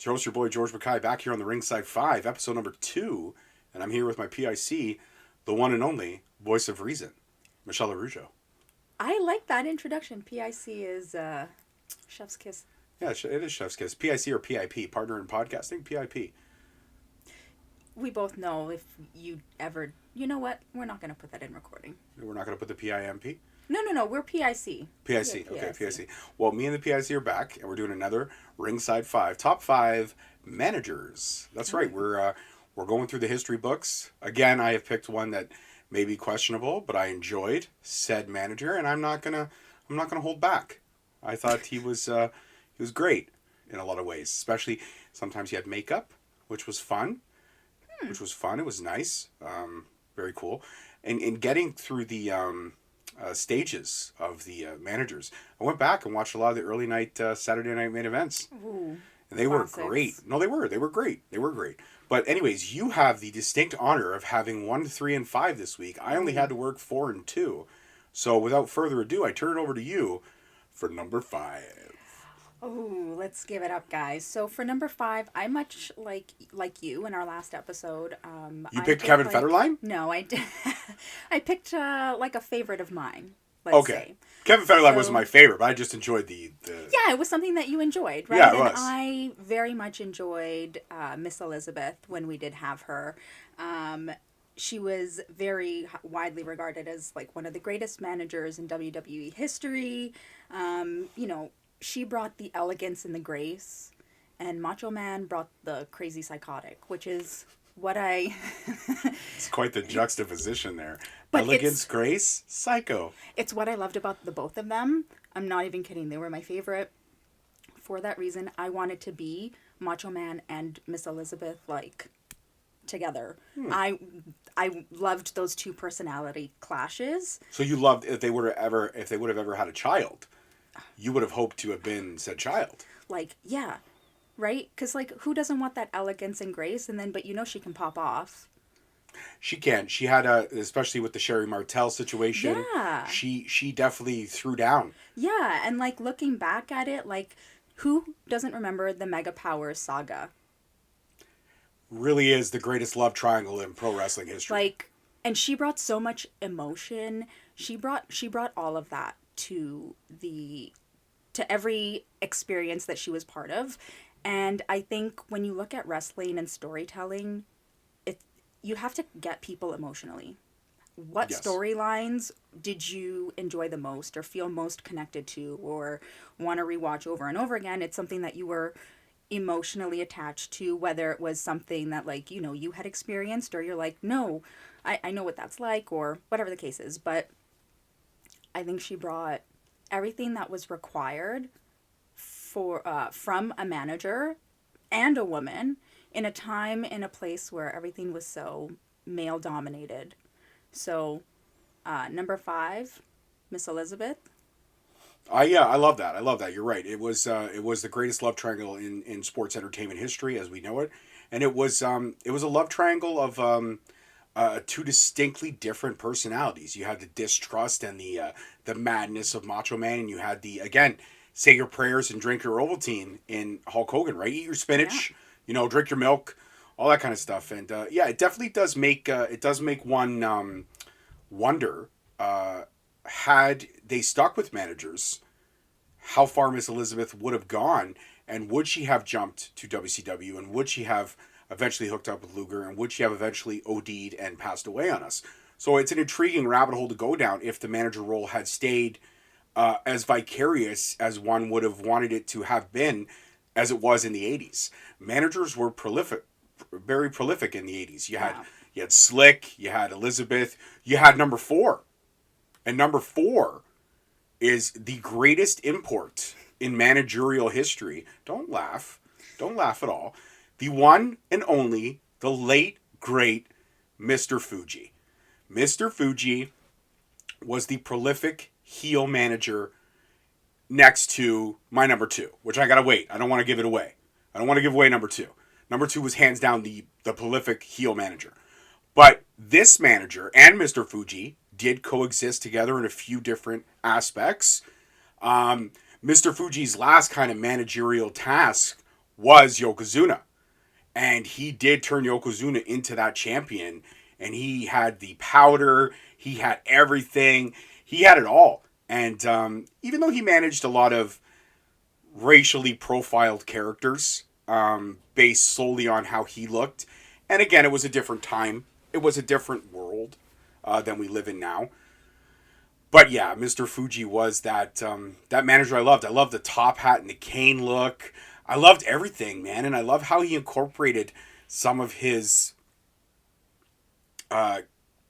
It's your host, your boy George Mckay, back here on the Ringside 5, episode number 2. And I'm here with my PIC, the one and only voice of reason, Michelle Araujo. I like that introduction. PIC is chef's kiss. Yeah, it is chef's kiss. PIC or PIP, partner in podcasting, PIP. We both know if you ever... You know what? We're not going to put that in recording. We're not going to put the PIMP? No. We're PIC. PIC, okay, PIC. Well, me and the PIC are back, and we're doing another Ringside 5, top 5 managers. That's right, we're going through the history books. Again, I have picked one that may be questionable, but I enjoyed said manager, and I'm not gonna hold back. I thought he was great in a lot of ways, especially sometimes he had makeup, which was fun. It was nice, very cool, and getting through the stages of the managers. I went back and watched a lot of the early night Saturday night main events. Ooh, and they classics. were great. No, they were great. But anyways, you have the distinct honor of having 1, 3, and 5 this week. I only had to work 4 and 2. So without further ado, I turn it over to you for number 5. Oh, let's give it up, guys. So for number 5, I much like you in our last episode. You picked Kevin Federline? No, I did. I picked like a favorite of mine. Let's say. Kevin Federline was my favorite, but I just enjoyed the... Yeah, it was something that you enjoyed, right? Yeah, it was. And I very much enjoyed Miss Elizabeth when we did have her. She was very widely regarded as like one of the greatest managers in WWE history. She brought the elegance and the grace, and Macho Man brought the crazy psychotic, which is what I... It's quite the juxtaposition there. But elegance, grace, psycho. It's what I loved about the both of them. I'm not even kidding. They were my favorite. For that reason, I wanted to be Macho Man and Miss Elizabeth, like, together. I loved those two personality clashes. So you loved if they would have ever had a child, you would have hoped to have been said child. Like, yeah, right? Because, like, who doesn't want that elegance and grace? And then, but she can pop off. She can. She had especially with the Sherri Martel situation. Yeah. She definitely threw down. Yeah, and like looking back at it, like, who doesn't remember the Mega Powers saga? Really is the greatest love triangle in pro wrestling history. Like, and she brought so much emotion. She brought all of that to every experience that she was part of. And I think when you look at wrestling and storytelling, you have to get people emotionally. What storylines did you enjoy the most or feel most connected to or want to rewatch over and over again? It's something that you were emotionally attached to, whether it was something that, like, you had experienced, or you're like, no, I know what that's like, or whatever the case is. But I think she brought everything that was required from a manager and a woman in a time, in a place where everything was so male dominated. So, number 5, Miss Elizabeth. I love that. You're right. It was the greatest love triangle in sports entertainment history as we know it, and it was a love triangle of two distinctly different personalities. You had the distrust and the madness of Macho Man, and you had the, again, say your prayers and drink your Ovaltine in Hulk Hogan, right? Eat your spinach, drink your milk, all that kind of stuff. And it definitely does make one wonder, had they stuck with managers, how far Miss Elizabeth would have gone, and would she have jumped to WCW, and would she have eventually hooked up with Luger, and would she have eventually OD'd and passed away on us? So it's an intriguing rabbit hole to go down if the manager role had stayed as vicarious as one would have wanted it to have been as it was in the 80s. Managers were very prolific in the 80s. You had Slick, you had Elizabeth, you had number 4. And number 4 is the greatest import in managerial history. Don't laugh at all. The one and only, the late, great Mr. Fuji. Mr. Fuji was the prolific heel manager next to my number 2, which I gotta wait. I don't want to give it away. I don't want to give away number 2. Number 2 was hands down the prolific heel manager. But this manager and Mr. Fuji did coexist together in a few different aspects. Mr. Fuji's last kind of managerial task was Yokozuna. And he did turn Yokozuna into that champion. And he had the powder. He had everything. He had it all. And even though he managed a lot of racially profiled characters based solely on how he looked, and again, it was a different time. It was a different world than we live in now. But yeah, Mr. Fuji was that manager I loved. I loved the top hat and the cane look. I loved everything, man. And I love how he incorporated some of his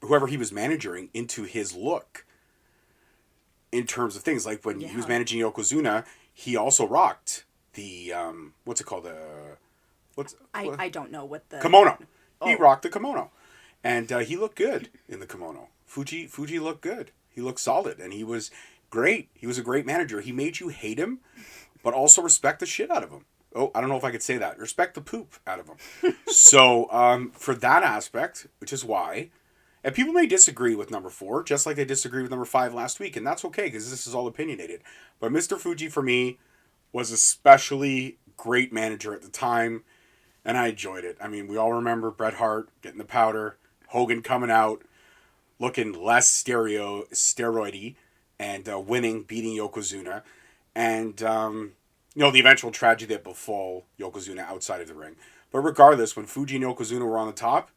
whoever he was managing into his look in terms of things. Like when he was managing Yokozuna, he also rocked the what's it called? I don't know what the kimono. Oh. He rocked the kimono, and he looked good in the kimono. Fuji looked good. He looked solid, and he was great. He was a great manager. He made you hate him, but also respect the shit out of him. Oh, I don't know if I could say that. Respect the poop out of him. So, for that aspect, which is why, and people may disagree with number 4, just like they disagreed with number 5 last week, and that's okay, because this is all opinionated. But Mr. Fuji, for me, was especially great manager at the time, and I enjoyed it. I mean, we all remember Bret Hart getting the powder, Hogan coming out, looking less steroidy, and winning, beating Yokozuna. And, the eventual tragedy that befall Yokozuna outside of the ring. But regardless, when Fuji and Yokozuna were on the top,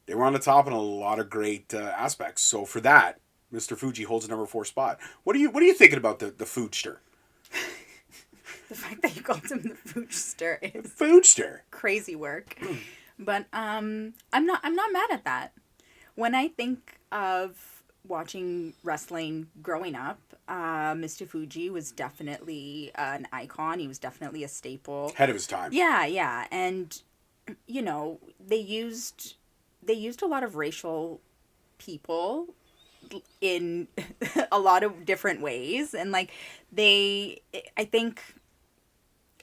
they were on the top in a lot of great aspects. So for that, Mr. Fuji holds a number 4 spot. What are you thinking about the Foodster? The fact that you called him the Foodster is Foodster. Crazy work. But I'm not mad at that. When I think of watching wrestling growing up, Mr. Fuji was definitely an icon. He was definitely a staple. Head of his time. Yeah. And, they used a lot of racial people in a lot of different ways. And, I think,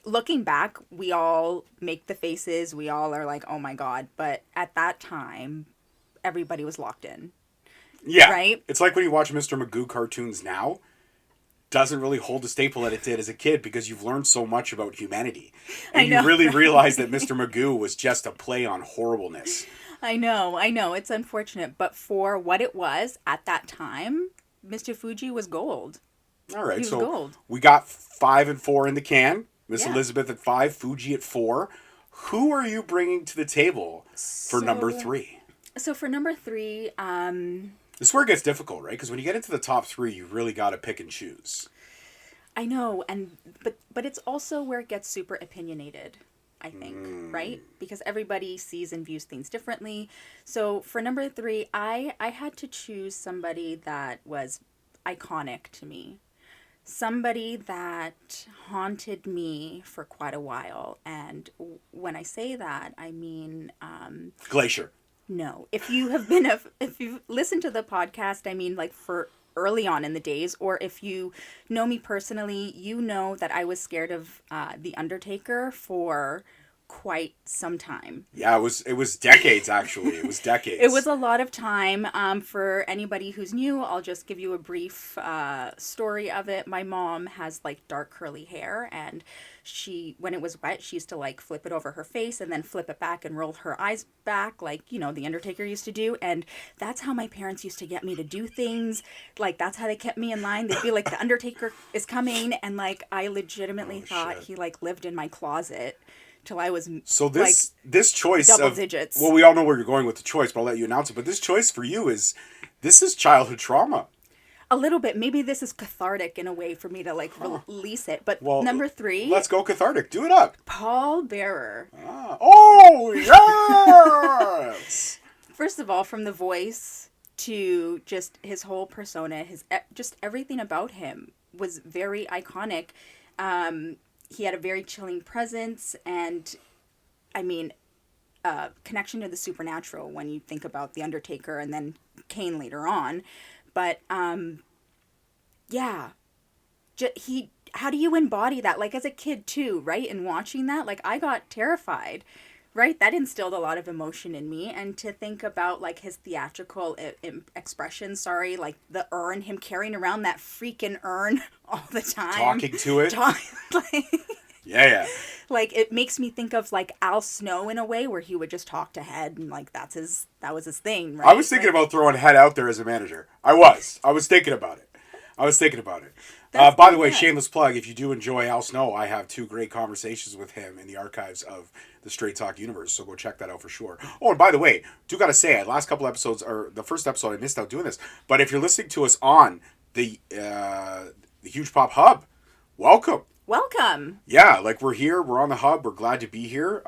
looking back, we all make the faces. We all are like, oh, my God. But at that time, everybody was locked in. Yeah. Right? It's like when you watch Mr. Magoo cartoons now, doesn't really hold the staple that it did as a kid because you've learned so much about humanity. And you really realize that Mr. Magoo was just a play on horribleness. I know. It's unfortunate. But for what it was at that time, Mr. Fuji was gold. All right. He was gold. We got 5 and 4 in the can. Miss Elizabeth at 5, Fuji at 4. Who are you bringing to the table for number 3? So for number 3, this is where it gets difficult, right? Because when you get into the top 3, you really got to pick and choose. I know, but it's also where it gets super opinionated, I think, right? Because everybody sees and views things differently. So for number 3, I had to choose somebody that was iconic to me. Somebody that haunted me for quite a while. And when I say that, I mean... Glacier. No. If you have been if you've listened to the podcast, I mean, for early on in the days, or if you know me personally, you know that I was scared of The Undertaker for quite some time. Yeah, it was decades, actually. It was decades. It was a lot of time. For anybody who's new, I'll just give you a brief story of it. My mom has dark curly hair, and when it was wet, she used to flip it over her face and then flip it back and roll her eyes back The Undertaker used to do. And that's how my parents used to get me to do things. That's how they kept me in line. They'd be like, The Undertaker is coming. And I legitimately thought he lived in my closet till I was this choice double of digits. Well, we all know where you're going with the choice, but I'll let you announce it. But this choice for you is childhood trauma. A little bit. Maybe this is cathartic in a way for me to release it. But number 3. Let's go cathartic. Do it up. Paul Bearer. Oh, yes! First of all, from the voice to just his whole persona, just everything about him was very iconic. He had a very chilling presence, and I mean, connection to the supernatural when you think about The Undertaker and then Kane later on. But, yeah, how do you embody that? As a kid too, right? And watching that, I got terrified, right? That instilled a lot of emotion in me. And to think about, his theatrical expression, the urn, him carrying around that freaking urn all the time. Talking to it. Yeah. Like, it makes me think of, like, Al Snow in a way, where he would just talk to Head, and, like, that was his thing, right? I was thinking about throwing Head out there as a manager. I was thinking about it. By the way, shameless plug, if you do enjoy Al Snow, I have 2 great conversations with him in the archives of the Straight Talk universe, so go check that out for sure. Oh, and by the way, do gotta say, last couple episodes, or the first episode, I missed out doing this, but if you're listening to us on the Huge Pop Hub, welcome. Welcome. Yeah, like, we're here, we're on the hub, we're glad to be here.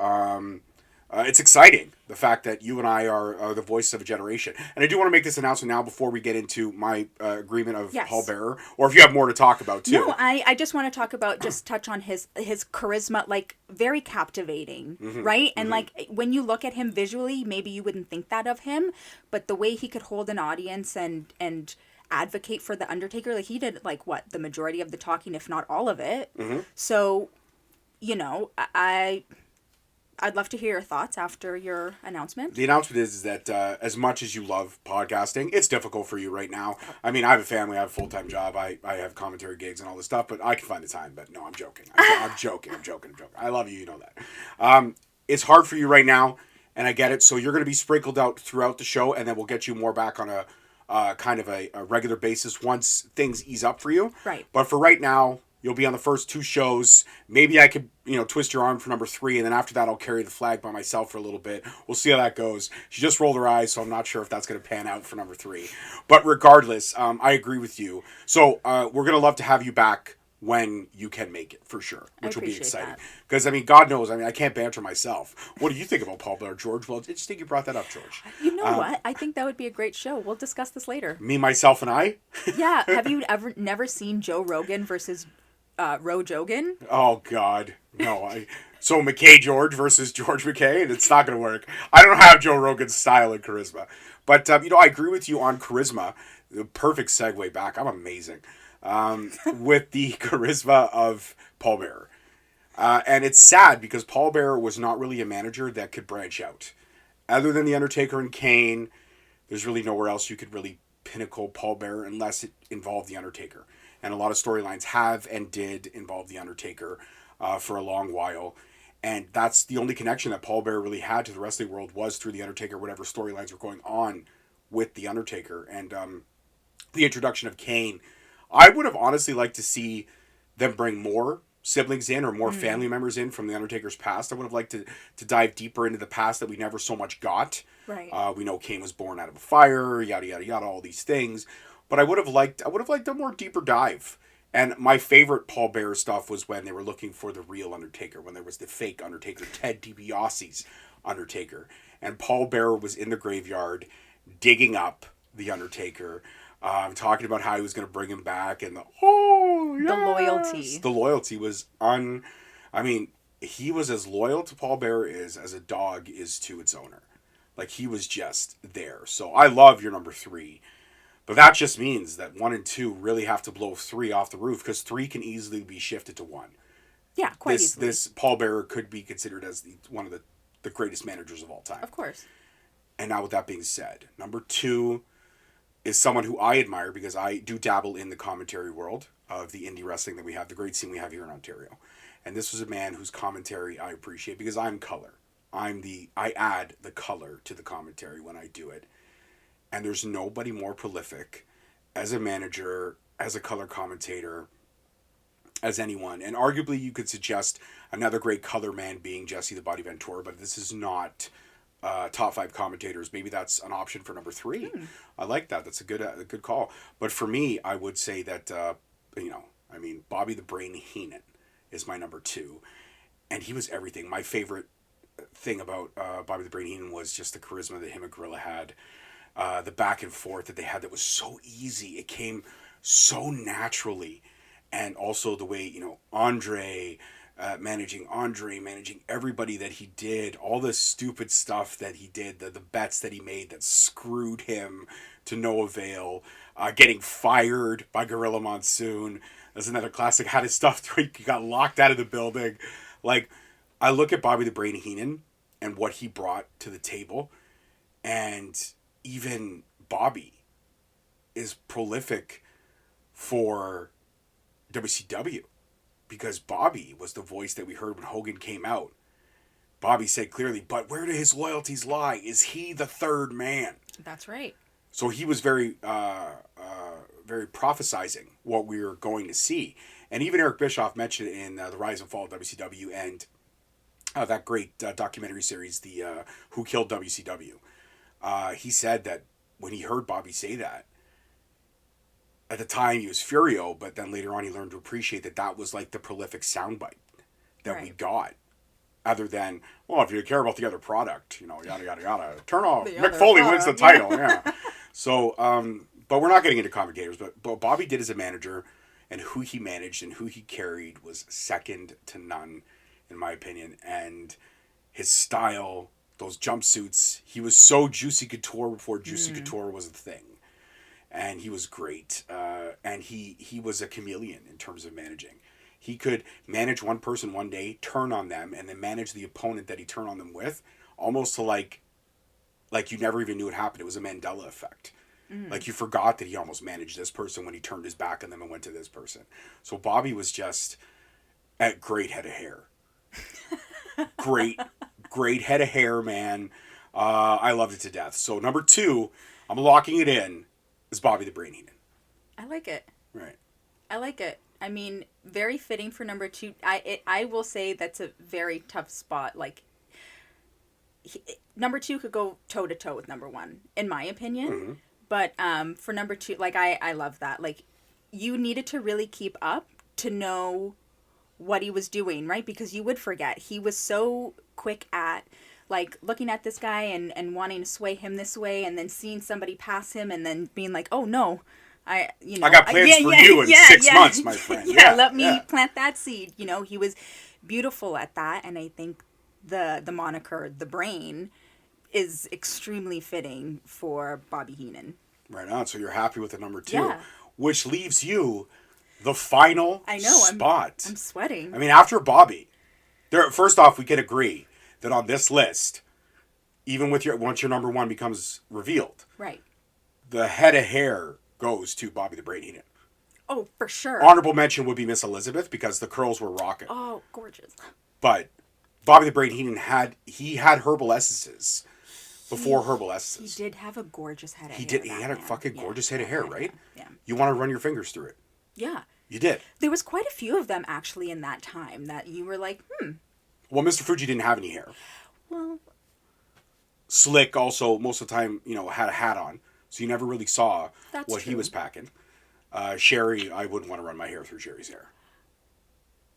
It's exciting, the fact that you and I are the voices of a generation. And I do want to make this announcement now before we get into my agreement of Paul Bearer, or if you have more to talk about, too. No, I just want to talk about, just touch on his charisma, like, very captivating, right? And, like, when you look at him visually, maybe you wouldn't think that of him, but the way he could hold an audience and advocate for The Undertaker, like, he did, like, what, the majority of the talking, if not all of it. So, you know, I'd love to hear your thoughts after your announcement. The announcement is that as much as you love podcasting, it's difficult for you right now. I mean, I have a family, I have a full-time job, I have commentary gigs and all this stuff, but I can find the time. But no, I'm joking. I'm joking. I love you, you know that. It's hard for you right now, and I get it. So you're going to be sprinkled out throughout the show, and then we'll get you more back on a kind of a regular basis once things ease up for you. Right. But for right now, you'll be on the first 2 shows. Maybe I could, twist your arm for number 3, and then after that, I'll carry the flag by myself for a little bit. We'll see how that goes. She just rolled her eyes, so I'm not sure if that's going to pan out for number 3. But regardless, I agree with you. So we're going to love to have you back when you can make it, for sure, which will be exciting. Because, I mean, God knows, I can't banter myself. What do you think about Paul Bearer, George? Well, it's interesting you brought that up, George. You know what? I think that would be a great show. We'll discuss this later. Me, myself, and I? Yeah. Have you never seen Joe Rogan versus Ro Jogan? Oh, God. No, So McKay George versus George Mckay, and it's not going to work. I don't have Joe Rogan's style and charisma. But, I agree with you on charisma. The perfect segue back. I'm amazing. With the charisma of Paul Bearer. And it's sad because Paul Bearer was not really a manager that could branch out. Other than The Undertaker and Kane, there's really nowhere else you could really pinnacle Paul Bearer unless it involved The Undertaker. And a lot of storylines have and did involve The Undertaker for a long while. And that's the only connection that Paul Bearer really had to the wrestling world was through The Undertaker, whatever storylines were going on with The Undertaker. And the introduction of Kane, I would have honestly liked to see them bring more siblings in or more family members in from The Undertaker's past. I would have liked to dive deeper into the past that we never so much got. Right. We know Kane was born out of a fire, yada, yada, yada, all these things. But I would have liked a more deeper dive. And my favorite Paul Bearer stuff was when they were looking for the real Undertaker, when there was the fake Undertaker, Ted DiBiase's Undertaker. And Paul Bearer was in the graveyard digging up the Undertaker, talking about how he was going to bring him back, and the loyalty. The loyalty was he was as loyal to Paul Bearer as a dog is to its owner. Like, he was just there. So I love your number 3. But that just means that 1 and 2 really have to blow 3 off the roof, because 3 can easily be shifted to 1. Yeah, quite easily. This Paul Bearer could be considered as one of the greatest managers of all time. Of course. And now with that being said, number 2 is someone who I admire because I do dabble in the commentary world of the indie wrestling that we have, the great scene we have here in Ontario. And this was a man whose commentary I appreciate because I'm color. I add the color to the commentary when I do it. And there's nobody more prolific as a manager, as a color commentator, as anyone. And arguably you could suggest another great color man being Jesse the Body Ventura, but this is not top 5 commentators. Maybe that's an option for number 3. I like that. That's a good call. But for me, I would say that, Bobby the Brain Heenan is my number 2. And he was everything. My favorite thing about Bobby the Brain Heenan was just the charisma that him and Gorilla had. The back and forth that they had that was so easy. It came so naturally. And also the way, Andre, managing everybody that he did, all the stupid stuff that he did, the bets that he made that screwed him to no avail, getting fired by Gorilla Monsoon. That's another classic. Had his stuff through, he got locked out of the building. Like, I look at Bobby the Brain Heenan and what he brought to the table, and even Bobby is prolific for WCW. because Bobby was the voice that we heard when Hogan came out. Bobby said clearly, but where do his loyalties lie? Is he the third man? That's right. So he was very prophesizing what we were going to see. And even Eric Bischoff mentioned it in The Rise and Fall of WCW and that great documentary series, the Who Killed WCW. He said that when he heard Bobby say that, at the time he was furio, but then later on he learned to appreciate that that was like the prolific soundbite that we got. Other than, well, if you care about the other product, yada, yada, yada. Turn off. Mick Foley wins the title, yeah. So, but we're not getting into commentators, but Bobby did as a manager, and who he managed and who he carried was second to none, in my opinion. And his style, those jumpsuits, he was so Juicy Couture before Juicy Couture was a thing. And he was great. And he was a chameleon in terms of managing. He could manage one person one day, turn on them, and then manage the opponent that he turned on them with, almost to like you never even knew it happened. It was a Mandela effect. Like you forgot that he almost managed this person when he turned his back on them and went to this person. So Bobby was just a great head of hair. Great head of hair, man. I loved it to death. So number 2, I'm locking it in, is Bobby the Brain Heenan. I like it. Right. I like it. I mean, very fitting for number 2. I will say that's a very tough spot. Like, number 2 could go toe to toe with number 1, in my opinion. Mm-hmm. But for number 2, like I love that. Like, you needed to really keep up to know what he was doing, right? Because you would forget. He was so quick at like looking at this guy and wanting to sway him this way, and then seeing somebody pass him, and then being like, oh no. I got plans for you in 6 months, my friend. Let me plant that seed. He was beautiful at that, and I think the moniker The Brain is extremely fitting for Bobby Heenan. Right on. So you're happy with the number 2, which leaves you the final spot. I'm sweating. I mean, after Bobby, first off, we can agree that on this list, even with once your number 1 becomes revealed, right, the head of hair goes to Bobby the Brain Heenan. Oh, for sure. Honorable mention would be Miss Elizabeth because the curls were rocking. Oh, gorgeous. But Bobby the Brain Heenan had herbal essences before herbal essences. He did have a gorgeous head of hair. He did. He had a fucking gorgeous head of hair, right? Yeah. You want to run your fingers through it. Yeah. You did. There was quite a few of them actually in that time that you were like, Well, Mr. Fuji didn't have any hair. Well. Slick also most of the time, had a hat on. So you never really saw what he was packing. Sherri, I wouldn't want to run my hair through Sherri's hair.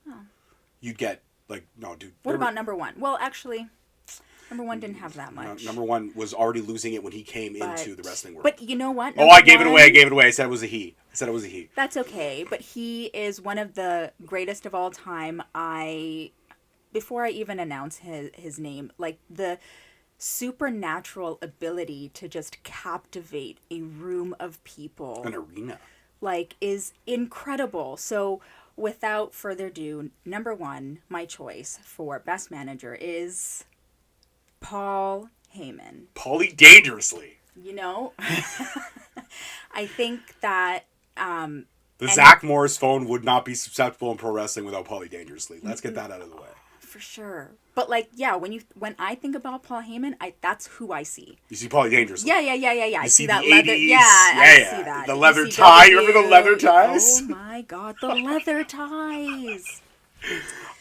Oh. You'd get, no, dude. What about number 1? Well, actually, number 1 didn't have that much. Number 1 was already losing it when he came into the wrestling world. But you know what? I gave it away. I said it was a he. That's okay. But he is one of the greatest of all time. Before I even announce his name, like the supernatural ability to just captivate a room of people, an arena, is incredible. So without further ado, number 1, my choice for best manager is Paul Heyman. Paulie Dangerously. I think that the Zach Morris phone would not be susceptible in pro wrestling without Paulie Dangerously. Let's get that out of the way. For sure. But when I think about Paul Heyman, that's who I see. You see Paulie Dangerously. Yeah. I see that 80s. leather. Yeah, I see that. The leather tie. You remember the leather ties? Oh my God, the leather ties.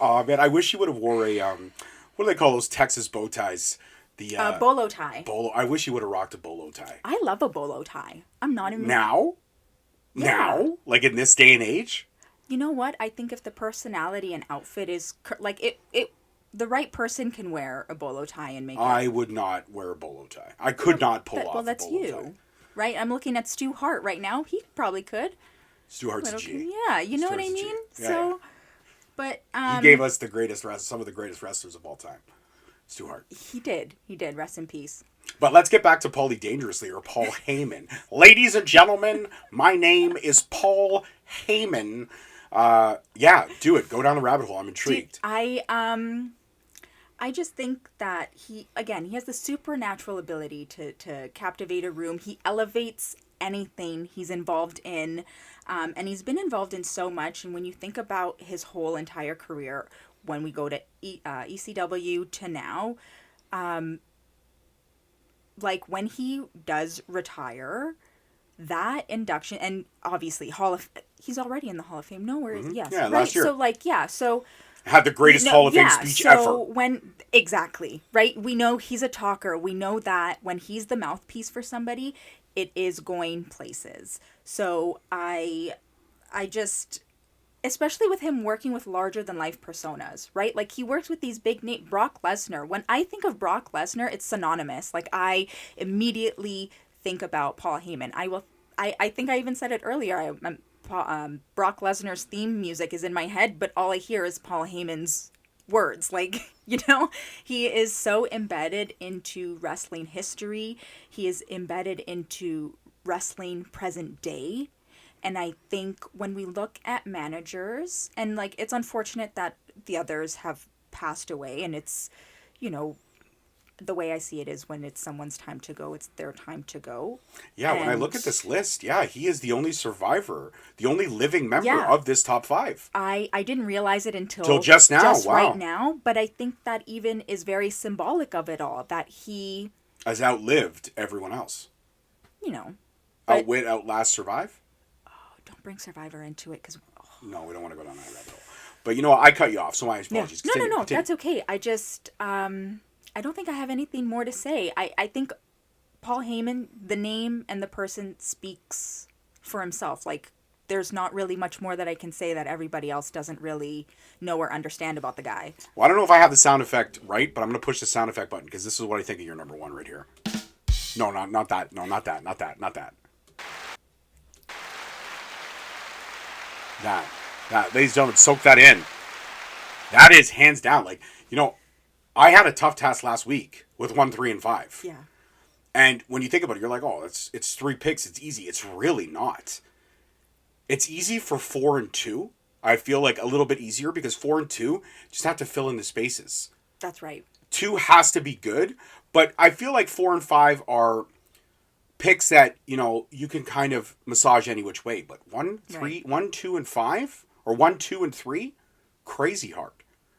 Oh man, I wish you would have wore a what do they call those Texas bow ties? The bolo tie. I wish you would have rocked a bolo tie. I love a bolo tie. I'm not even now. Like in this day and age. You know what? I think if the personality and outfit is the right person can wear a bolo tie and make I would not wear a bolo tie. I could not pull off a bolo tie. Well, that's you. Right? I'm looking at Stu Hart right now. He probably could. Stu Hart's a G. Yeah, you know what I mean? Yeah. But he gave us some of the greatest wrestlers of all time. Stu Hart. He did. Rest in peace. But let's get back to Paulie Dangerously, or Paul Heyman. Ladies and gentlemen, my name is Paul Heyman. Do it. Go down the rabbit hole. I'm intrigued. Dude, I just think that he has the supernatural ability to captivate a room. He elevates anything he's involved in. And he's been involved in so much. And when you think about his whole entire career, when we go to ECW to now, like when he does retire, that induction, and obviously he's already in the Hall of Fame. No worries. Mm-hmm. Yes. Yeah, right. last year. So like, yeah. So had the greatest Hall of Fame speech ever. So when, exactly, right? We know he's a talker. We know that when he's the mouthpiece for somebody, it is going places. So I just, especially with him working with larger than life personas, right? Like he works with these big name, Brock Lesnar. When I think of Brock Lesnar, it's synonymous. Like I immediately think about Paul Heyman. I think I even said it earlier. Brock Lesnar's theme music is in my head, but all I hear is Paul Heyman's words. Like, he is so embedded into wrestling history. He is embedded into wrestling present day. And I think when we look at managers, and like, it's unfortunate that the others have passed away, and it's, the way I see it is when it's someone's time to go, it's their time to go. Yeah, when I look at this list, he is the only survivor, the only living member of this top 5. I didn't realize it until just now. Just wow. right now, but I think that even is very symbolic of it all, that he has outlived everyone else. But, outlast, survive? Oh, don't bring Survivor into it, because... Oh. No, we don't want to go down that rabbit hole. But, I cut you off, so my apologies. Yeah. No, that's okay. I just... I don't think I have anything more to say. I think Paul Heyman, the name and the person, speaks for himself. Like, there's not really much more that I can say that everybody else doesn't really know or understand about the guy. Well, I don't know if I have the sound effect right, but I'm going to push the sound effect button because this is what I think of your number 1 right here. No, not that. No, not that. That. Ladies and gentlemen, soak that in. That is hands down. Like, I had a tough task last week with 1, 3, and 5. Yeah. And when you think about it, you're like, oh, it's 3 picks. It's easy. It's really not. It's easy for 4 and 2. I feel like a little bit easier because 4 and 2 just have to fill in the spaces. That's right. 2 has to be good, but I feel like 4 and 5 are picks that, you can kind of massage any which way. But 1, 2, and 5, or 1, 2, and 3, crazy hard.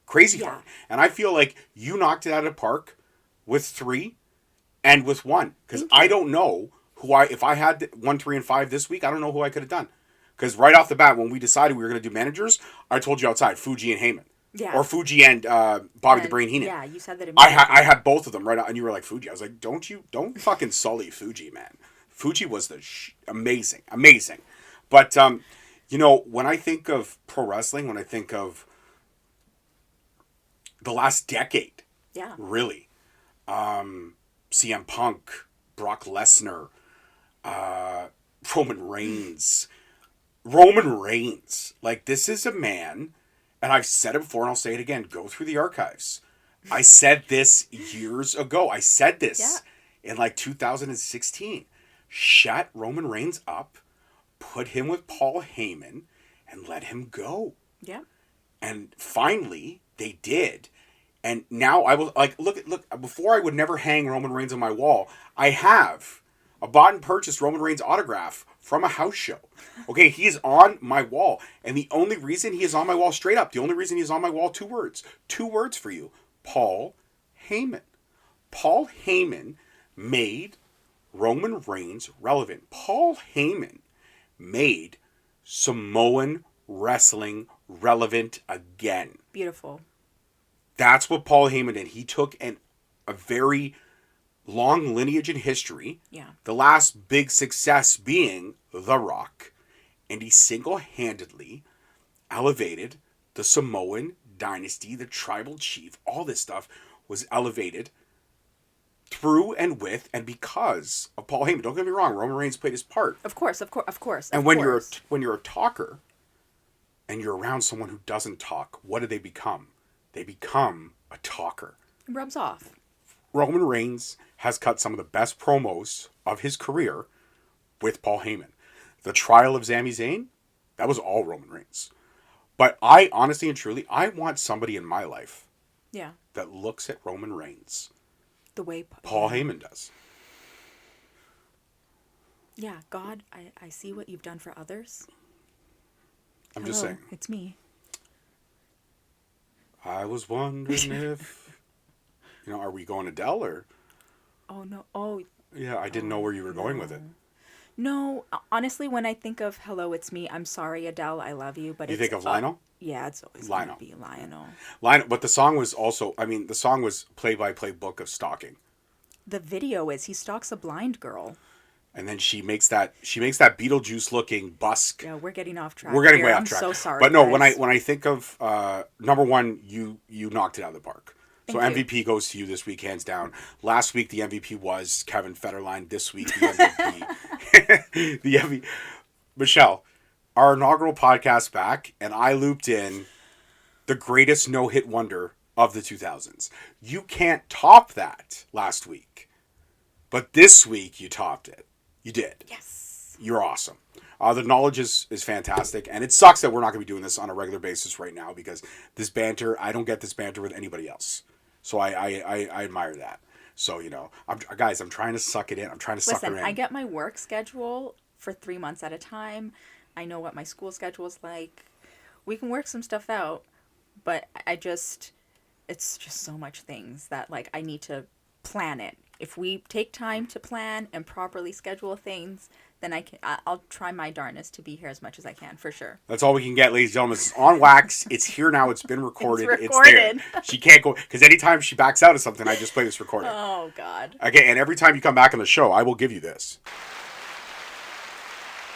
Crazy hard. And I feel like you knocked it out of the park with 3 and with 1. Because I don't know if I had 1, 3, and 5 this week, I don't know who I could have done. Because right off the bat, when we decided we were going to do managers, I told you outside, Fuji and Heyman. Yeah. Or Fuji and Bobby the Brain Heenan. Yeah, you said that immediately. I had both of them right out, and you were like, Fuji. I was like, don't fucking sully Fuji, man. Fuji was amazing. But, when I think of pro wrestling, when I think of the last decade, really, CM Punk, Brock Lesnar, Roman Reigns. Like, this is a man, and I've said it before and I'll say it again, go through the archives. I said this years ago. I said this in like 2016. Shut Roman Reigns up, put him with Paul Heyman, and let him go. Yeah. And finally, they did. And now I will, like, look, before I would never hang Roman Reigns on my wall, I have a bought and purchased Roman Reigns autograph from a house show. Okay, he is on my wall. And the only reason he is on my wall, straight up, the only reason he is on my wall, 2 words. 2 words for you. Paul Heyman. Paul Heyman made Roman Reigns relevant. Paul Heyman made Samoan wrestling relevant again. Beautiful. That's what Paul Heyman did. He took a very long lineage in history. Yeah. The last big success being The Rock. And he single-handedly elevated the Samoan dynasty, the tribal chief, all this stuff was elevated through and with and because of Paul Heyman. Don't get me wrong, Roman Reigns played his part. Of course. And when you're a talker and you're around someone who doesn't talk, what do they become? They become a talker. It rubs off. Roman Reigns has cut some of the best promos of his career with Paul Heyman. The trial of Sami Zayn, that was all Roman Reigns. But I honestly and truly, I want somebody in my life that looks at Roman Reigns the way Paul Heyman does. Yeah, God, I see what you've done for others. I'm just saying. It's me. I was wondering if, are we going Adele or? Oh, no. Oh, Yeah, I didn't know where you were going with it. no. Honestly, when I think of Hello, It's Me, I'm sorry, Adele, I love you, but You it's... think of Lionel? Yeah, it's always going to Lionel. be Lionel. Lionel, but the song was also, the song was play-by-play book of stalking. The video is he stalks a blind girl. And then she makes that Beetlejuice looking busk. Yeah, we're getting off track. We're getting here. way off I'm track. so sorry. But no, guys. when I think of number one, you knocked it out of the park. So Thank you. MVP goes to you this week, hands down. Last week the MVP was Kevin Federline. This week the MVP, the MVP, Michelle, our inaugural podcast back, and I looped in the greatest no-hit wonder of the 2000s. You can't top that last week, but this week you topped it. You did. Yes. You're awesome. The knowledge is fantastic, and it sucks that we're not going to be doing this on a regular basis right now because this banter, I don't get this banter with anybody else. So I admire that. So, I'm trying to suck it in. I'm trying to suck it in. Listen, I get my work schedule for 3 months at a time. I know what my school schedule is like. We can work some stuff out, but it's just so much things that, like, I need to plan it. If we take time to plan and properly schedule things, then I'll try my darnest to be here as much as I can, for sure. That's all we can get, ladies and gentlemen. It's on wax. It's here now. It's been recorded. It's recorded. There. She can't go, because anytime she backs out of something, I just play this recording. Oh, God. Okay, and every time you come back on the show, I will give you this.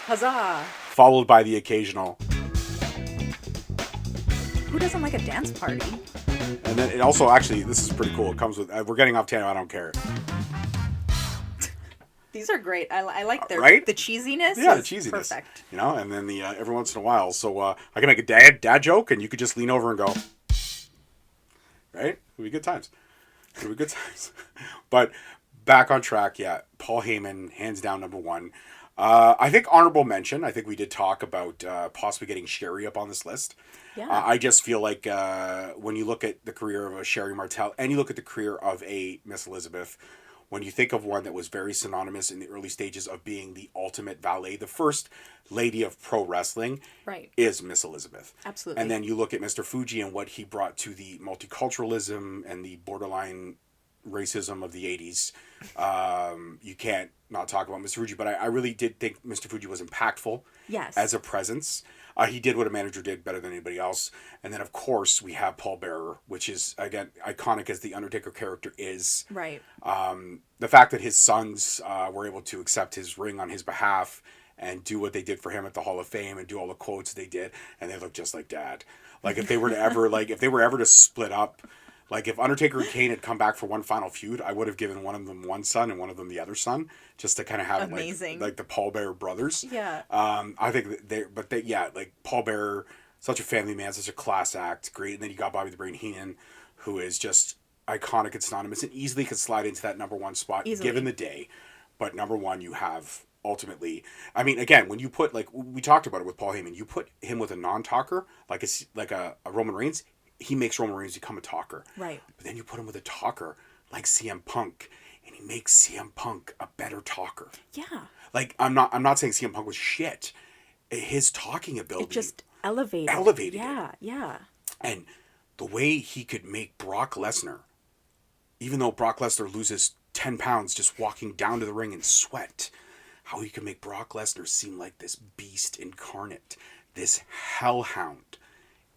Huzzah. Followed by the occasional. Who doesn't like a dance party? And then it also, actually, this is pretty cool. It comes with, we're getting off tangent, I don't care. These are great. I like their right? The cheeziness. Yeah, the cheesiness. Perfect. And then the every once in a while. So I can make a dad joke, and you could just lean over and go. Right? It'll be good times. But back on track, yeah. Paul Heyman, hands down, number one. I think honorable mention. I think we did talk about possibly getting Sherri up on this list. Yeah. I just feel like when you look at the career of a Sherri Martel and you look at the career of a Miss Elizabeth, when you think of one that was very synonymous in the early stages of being the ultimate valet, the first lady of pro wrestling, right, is Miss Elizabeth. Absolutely. And then you look at Mr. Fuji and what he brought to the multiculturalism and the borderline racism of the 80s. You can't not talk about Mr. Fuji, but I really did think Mr. Fuji was impactful. Yes. As a presence. He did what a manager did better than anybody else. And then, of course, we have Paul Bearer, which is, again, iconic as the Undertaker character is. Right. The fact that his sons were able to accept his ring on his behalf and do what they did for him at the Hall of Fame and do all the quotes they did, and they look just like Dad. Like, if they were to ever to split up, like, if Undertaker and Kane had come back for one final feud, I would have given one of them one son and one of them the other son, just to kind of have it like the Paul Bearer brothers. Yeah. I think like Paul Bearer, such a family man, such a class act, great. And then you got Bobby the Brain Heenan, who is just iconic and synonymous and easily could slide into that number one spot given the day. But number one, you have ultimately, I mean, again, when you put, like, we talked about it with Paul Heyman, you put him with a non-talker, like a Roman Reigns, he makes Roman Reigns become a talker. Right. But then you put him with a talker like CM Punk, and he makes CM Punk a better talker. Yeah. Like, I'm not saying CM Punk was shit. His talking ability. It just elevated it. Yeah. And the way he could make Brock Lesnar, even though Brock Lesnar loses 10 pounds just walking down to the ring in sweat, how he could make Brock Lesnar seem like this beast incarnate, this hellhound,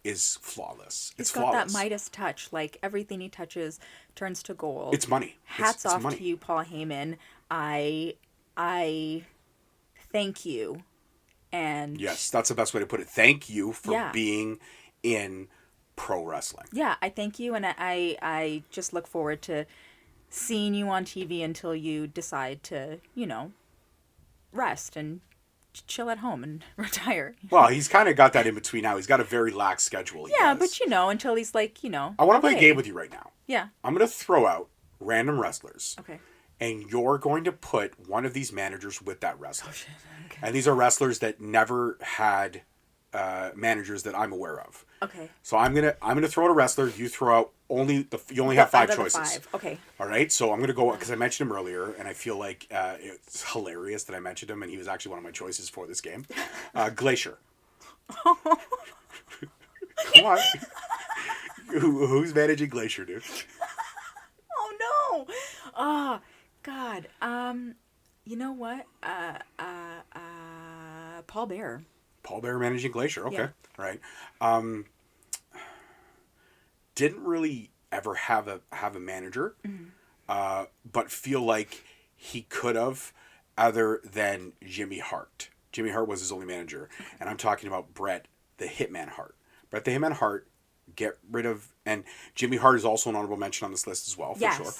is flawless. He's got that Midas touch. Like, everything he touches turns to gold. It's money. Hats off to you, Paul Heyman. I thank you. And yes, that's the best way to put it. Thank you for being in pro wrestling. Yeah, I thank you, and I just look forward to seeing you on TV until you decide to, rest and chill at home and retire. Well, he's kind of got that in between now. He's got a very lax schedule. But until he's like, I want to play a game with you right now. Yeah. I'm going to throw out random wrestlers. Okay. And you're going to put one of these managers with that wrestler. Oh, shit. Okay. And these are wrestlers that never had managers that I'm aware of. Okay. So I'm gonna throw out a wrestler. You throw out you only have 5 choices. 5. Okay. All right. So I'm gonna go because I mentioned him earlier, and I feel like it's hilarious that I mentioned him, and he was actually one of my choices for this game. Glacier. Come on. Who's managing Glacier, dude? Oh no! Oh God. You know what? Paul Bearer. Paul Bearer managing Glacier. Okay. Yeah. Right. Didn't really ever have a manager, but feel like he could have, other than Jimmy Hart. Jimmy Hart was his only manager, and I'm talking about Bret the Hitman Hart. Bret the Hitman Hart. Get rid of, and Jimmy Hart is also an honorable mention on this list as well, for sure.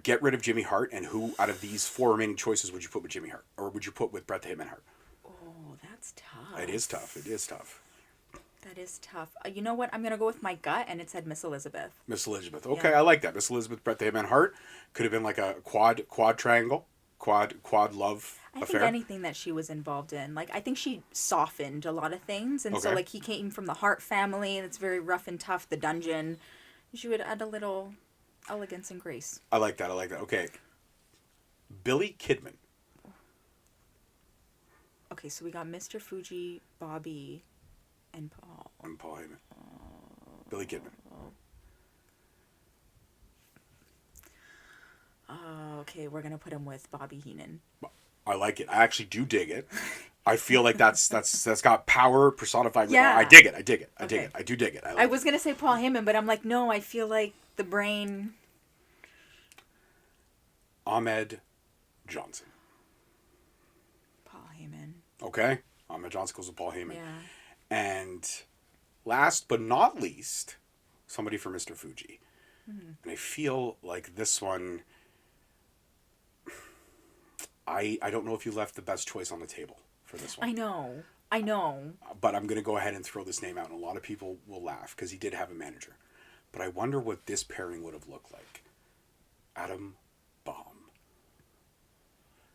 Get rid of Jimmy Hart, and who out of these 4 remaining choices would you put with Jimmy Hart, or would you put with Bret the Hitman Hart? Oh, that's tough. It is tough. It is tough. That is tough. You know what? I'm gonna go with my gut, and it said Miss Elizabeth. Miss Elizabeth. Okay, I like that. Miss Elizabeth, Bret the Hitman Hart could have been like a quad triangle, quad love I affair. think anything that she was involved in, like I think she softened a lot of things, and so like he came from the Hart family, and it's very rough and tough. The dungeon, she would add a little elegance and grace. I like that. Okay, Billy Kidman. Okay, so we got Mr. Fuji, Bobby, and Paul. And Paul Heyman. Billy Kidman. Okay, we're gonna put him with Bobby Heenan. I like it. I actually do dig it. I feel like that's got power personified. Yeah. I dig it. I dig Okay. it. I do dig it. I was gonna say Paul Heyman, but I'm like, no, I feel like the brain. Ahmed Johnson. Paul Heyman. Okay. Ahmed Johnson goes with Paul Heyman. Yeah. And last but not least, somebody for Mr. Fuji. And I feel like this one, I don't know if you left the best choice on the table for this one. I know. But I'm going to go ahead and throw this name out, and a lot of people will laugh because he did have a manager. But I wonder what this pairing would have looked like. Adam Bomb.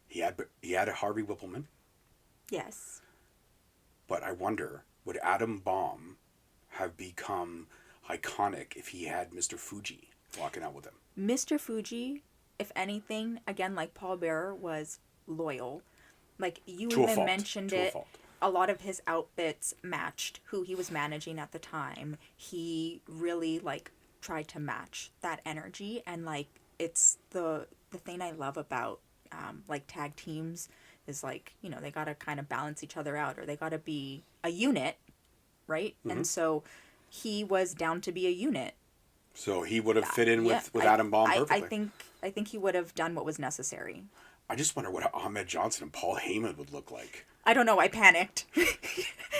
He had a Harvey Whippleman. Yes. But I wonder, would Adam Bomb have become iconic if he had Mr. Fuji walking out with him? Mr. Fuji, if anything, again, like Paul Bearer, was loyal. Like, you even mentioned it. A lot of his outfits matched who he was managing at the time. He really, like, tried to match that energy. And, like, it's the thing I love about, like, tag teams is, like, you know, they got to kind of balance each other out, or they got to be a unit, right? Mm-hmm. And so he was down to be a unit. So he would have fit in with Adam Bomb perfectly. I think he would have done what was necessary. I just wonder what Ahmed Johnson and Paul Heyman would look like. I don't know. I panicked.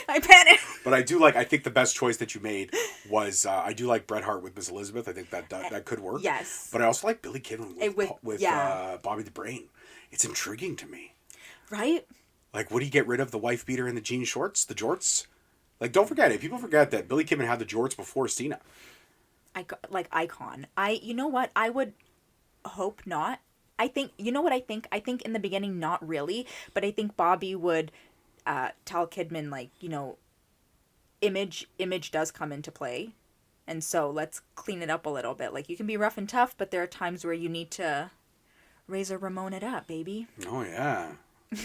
I panicked. But I think the best choice that you made was, I do like Bret Hart with Miss Elizabeth. I think that could work. Yes. But I also like Billy Kidman with Bobby the Brain. It's intriguing to me. Right? Like, would he get rid of the wife beater and the jean shorts, the jorts? Like, don't forget it. People forget that Billy Kidman had the jorts before Cena. Icon. You know what? I would hope not. I think, you know what I think? I think in the beginning, not really, but I think Bobby would tell Kidman, like, you know, image does come into play. And so let's clean it up a little bit. Like, you can be rough and tough, but there are times where you need to Razor Ramon it up, baby. Oh, yeah.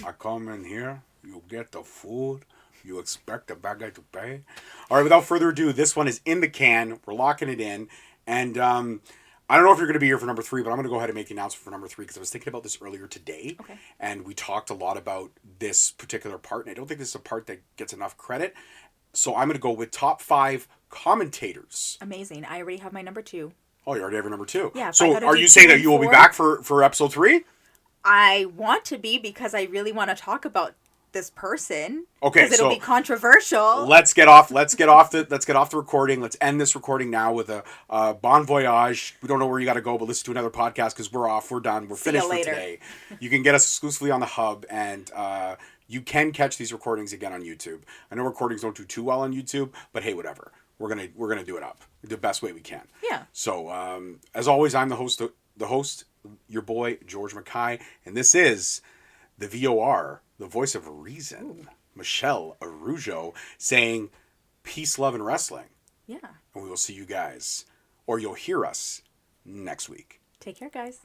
I come in here, you get the food, you expect the bad guy to pay. All right, without further ado, this one is in the can. We're locking it in. And I don't know if you're going to be here for number 3, but I'm going to go ahead and make the announcement for number 3 because I was thinking about this earlier today. Okay. And we talked a lot about this particular part, and I don't think this is a part that gets enough credit. So I'm going to go with top 5 commentators. Amazing. I already have my number 2. Oh, you already have your number 2? Yeah. So are you saying that you will be back for episode 3? I want to be because I really want to talk about this person. Okay, because it'll be controversial. Let's get off the recording. Let's end this recording now with a bon voyage. We don't know where you got to go, but listen to another podcast because we're off. We're done. We're finished for today. You can get us exclusively on the hub, and you can catch these recordings again on YouTube. I know recordings don't do too well on YouTube, but hey, whatever. We're gonna do it up the best way we can. Yeah. So as always, I'm the host, your boy George Mckay, and this is the VOR, the voice of reason. Ooh. Michelle Araujo, saying peace, love, and wrestling. Yeah. And we will see you guys, or you'll hear us next week. Take care, guys.